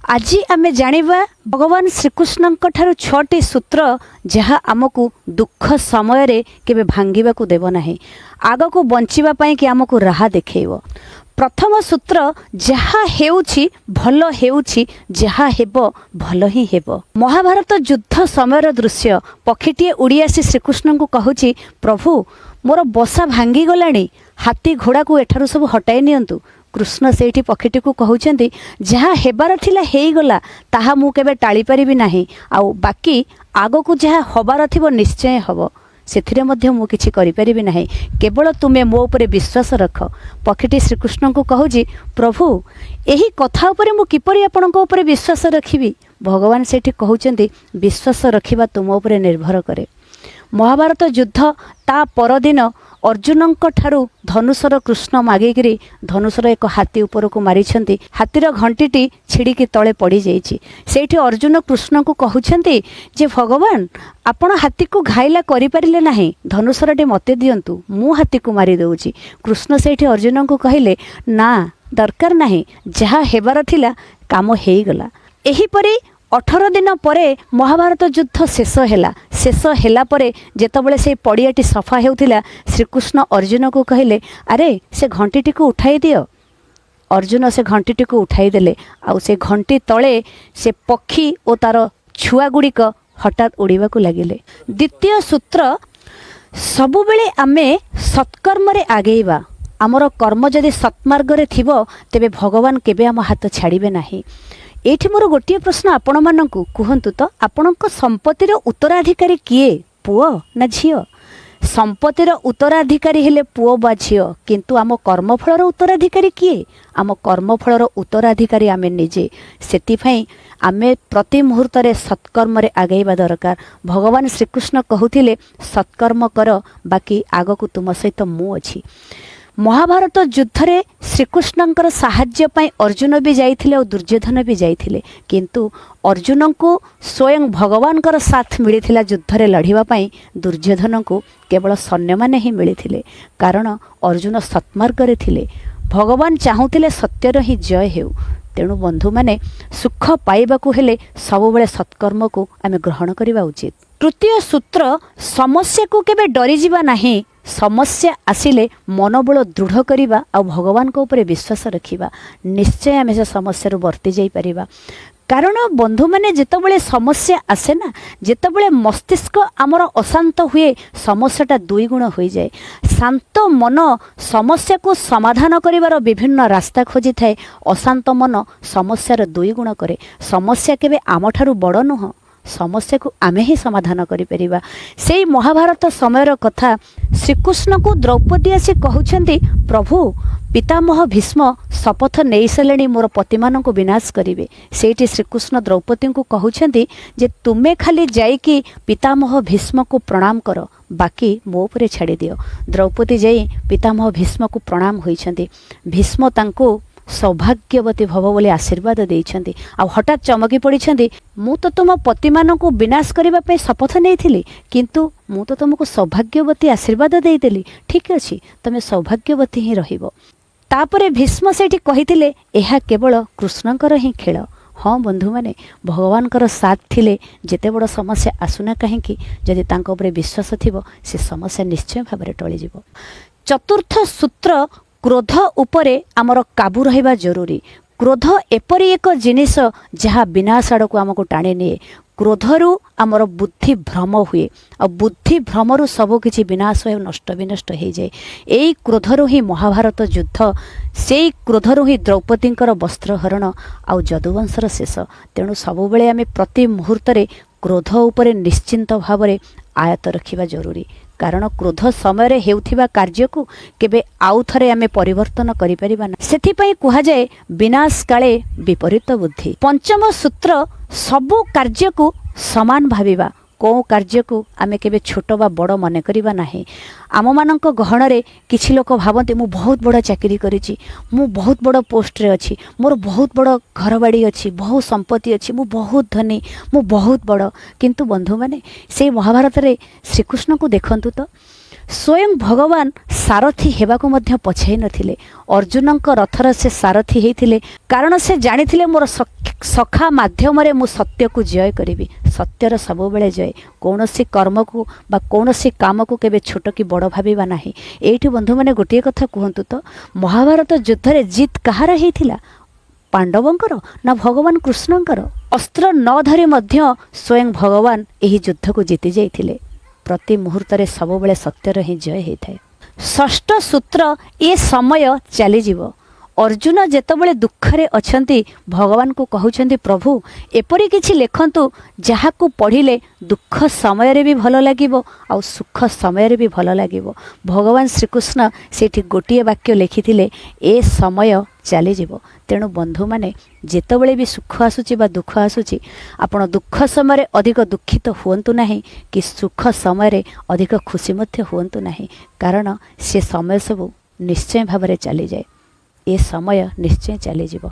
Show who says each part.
Speaker 1: आज आमे जानिबा भगवान श्रीकृष्ण ठारू छटी सूत्र जहाँ आमको दुख समय रे केबे भांगिबा को देव नाही, आग को बंचिबा पई कि आमको राह देखैबो। प्रथम सूत्र जहाँ हेउछि भल हेउछि, जहाँ हेबो भल ही हेबो। महाभारत युद्ध समय दृश्य पक्षीटीए उड़ी आसी श्रीकृष्ण को कहूछि, प्रभु मोर बसा भांगी गलानी, हाथी घोड़ा को एठारू सब हटाई नियंतु। कृष्ण सेठी पक्षीटी को कहउछन्ति, जहाँ हेबार थिला हेइगला, ताहा मु केबे टाली परिबि नाही, आउ बाकी आगो को जहाँ हबार थिबो निश्चय हबो, सेथिरे मध्य मु किछि करि परिबि नाही, केवल तुमे मो उपरे विश्वास रख। पक्षीटी श्रीकृष्ण को कहूछि, प्रभु एही कथा उपरे मु किपरि आपनक उपरे विश्वास रखिबि। भगवान सेठी कहउछन्ति, विश्वास रखिबा तुम उपरे निर्भर करे। महाभारत युद्ध ता परदिन अर्जुनंक ठारू धनुषर कृष्ण मागिकी धनुषर एक हाथी उपर को मारिछन्ति। हाथीर घंटीटी छिड़िकी तले पड़ी जाइछि। सेठी अर्जुन कृष्ण को कहउछन्ति जे भगवान आपण हाथी को घाइला करि परिले नाही, धनुषरटे मते दियंतु, मु हाथी को मारि दउछि। कृष्ण सेठी अर्जुन को कहिले, ना दरकार नाही, जहाँ हेबार थिला काम हेइगला। एहीपरि 18 दिन परे महाभारत युद्ध शेष हैला। शेष हैला परे जेतबेले से पड़ियाटी सफा हेउथिला, श्रीकृष्ण अर्जुन को कहिले, अरे से घंटीटी को उठाई दियो। अर्जुन से घंटीटी को उठाई देले, आउ से घंटी तले से पक्षी और तार छुआ गुड़िक हठात उड़ीबा को लागिले। द्वितीय सूत्र, सबुबेले आमे सत्कर्म रे आगेइबा। आमर कर्म जदि सत्मार्ग रे थिबो तेबे भगवान केबे आम हाथ छाड़िबे नाही। एठी मोर गोटे प्रश्न आपण मानकु कहंतु तो, आपणक संपत्तिर उत्तराधिकारी किए, पुओ ना झियो? संपत्तिर उत्तराधिकारी हेले पुओ बा झियो, किंतु आम कर्मफलर उत्तराधिकारी किए? आम कर्मफलर उत्तराधिकारी आमे निजे। सेतिफाई आमे प्रति मुहूर्त रे सत्कर्म रे आगेइबा दरकार। भगवान श्रीकृष्ण कहूथिले, सत्कर्म कर, बाकी आगकु तुम सहित मु अछि। महाभारत युद्ध रे श्रीकृष्णंकर साहाय्य पाई अर्जुन भी जाइथिले और दुर्योधन भी जाइथिले, किंतु अर्जुन को स्वयं भगवान कर साथ मिलिथिला युद्ध रे लढ़िबा पाई। दुर्योधन को केवल सैन्य माने ही मिलिथिले, कारण अर्जुन सत्मार्ग रे थिले। भगवान चाहूथिले सत्यर ही जय हेउ। तेणु बंधु माने सुख पाइबाकू हेले सबुबेले सत्कर्म को आमे ग्रहण करिबा उचित। तृतीय सूत्र, समस्या को केबे डरी जिबा नाही। समस्या आसिले मनोबल दृढ़ करिबा आ भगवान को ऊपर विश्वास रखिबा, निश्चय आमे से समस्या रु बर्ती जाई परिबा। कारण बंधु माने जेतबेले समस्या आसे ना, जेतबेले मस्तिष्क आमर अशांत हुए, समस्याटा दुई गुण होई जाए। शांत मन समस्या को समाधान करिवार विभिन्न रास्ता खोजी थाए, अशांत मन समस्यार दुई गुण करे। समस्या केबे आमठारु बड़ नुह, समस्या को आमे ही समाधान करि परिबा। सेई महाभारत समयर कथा श्रीकृष्ण को द्रौपदी आसी कहउछन्ति, प्रभु पितामह भीष्म शपथ नहीं सारे मोर पति मान को विनाश करेंगे। सेठी श्रीकृष्ण द्रौपदी को कहउछन्ति जे तुमे खाली जाइकी पितामह भीष्म को प्रणाम कर, बाकी मो उपरे छाड़ी दियो। द्रौपदी जाई पितामह भीष्म को प्रणाम होइछन्ति। भीष्म तांको सौभाग्यवती भव बोली आशीर्वाद देइछन्ति। आ हठात चमकी पड़िछन्ति, मु तो तुम पति मान को विनाश करबा पे शपथ नहीं, किंतु मु तो तुमको सौभाग्यवती आशीर्वाद देइदेली। ठीक अछि, तमे सौभाग्यवती ही रहिबो। तापरे भीष्म सेठी कहिथिले, एहा केवल कृष्णकर ही खेल। हाँ बंधु माने, भगवान कर साथ थिले जेते बड़ समस्या आसुना कहीं, जदि तांको उपरे विश्वास थिबो से समस्या निश्चय भाबरे टळी जिवो। चतुर्थ सूत्र, क्रोध उपरे आमर काबू रहिबा जरूरी। क्रोध एपरी एक जिनिस जहाँ विनाश आड़क आमको टाणी निए। क्रोधरु आमर बुद्धि भ्रम हुए, और बुद्धि भ्रमरु सबु किछि विनाश हो नष्ट विनष्ट हो जाए। यही क्रोधरु ही महाभारत युद्ध, से क्रोधरु ही द्रौपदींकर वस्त्रहरण आउ जदुवंशर शेष। तेणु सबुबेले आमे प्रति मुहूर्त रे क्रोध उपरे निश्चिंत भावरे आयत रखिबा जरूरी। कारण क्रोध समय रे हेउथिबा कार्य को केबे आउ थरे आमे परिवर्तन करि परिबा ना। सेथिपई कुहा जाए, विनाश काले विपरीत बुद्धि। पंचम सूत्र, सबु कार्य को समान भाविबा। को कार्य को आमे केबे छोट बा बड़ मने करिबा नाही। आम मानक गहन रे किछि लोक भावते, मु बहुत बड़ चाकरी करिछि, मु बहुत बड़ पोस्ट रे अछि, मोर बहुत बड़ घरबाड़ी अछि, बहुत संपत्ति अछि, मु बहुत धनी, मु बहुत बड़। किंतु बंधु माने से महाभारत रे श्रीकृष्ण को देखंतु तो, स्वयं भगवान सारथी हेबाकु मध्य पछाई नथिले। अर्जुनଙ୍କ रथर से सारथी हेइथिले कारण से जानिथिले मोर सखा माध्यम रे मु सत्य को जय करिवि। सत्यर सब बेले जय। कौनसी कर्म को बा कौनसी काम को केबे छोट की बड़ भाबिबा नाही। एठी बंधु माने गोटिए कथा कहंतु तो महाभारत युद्ध रे जीत कहार हेइथिला? पांडवंकर ना भगवान कृष्णंकर? अस्त्र न धरि मध्य स्वयं भगवान एही युद्ध को जीति जाइथिले। प्रति मुहूर्त रे सब बेले सत्यर ही जय होता। षष्ठ सूत्र ए समय चली जीव। अर्जुन जेतबेले दुखरे अछंती भगवान को कहउछंती प्रभु एपरि किछि लेखंतु जहाकू पढ़िले दुख समय रे भी भल लागिबो आ सुख समय रे भी भल लागिबो। भगवान श्रीकृष्ण सेठी गोटिए वाक्य लिखिथिले ए समय चली जीव। तेणु बंधु माने जेतबेले भी सुख आसुची बा दुख आसुची आपण दुख समय रे अधिक दुखित हुअंतु नाही कि सुख समय रे अधिक खुशी मध्य हुअंतु नाही। कारण से समय सब निश्चय भाव चली जाए। ए समय निश्चय चली जीव।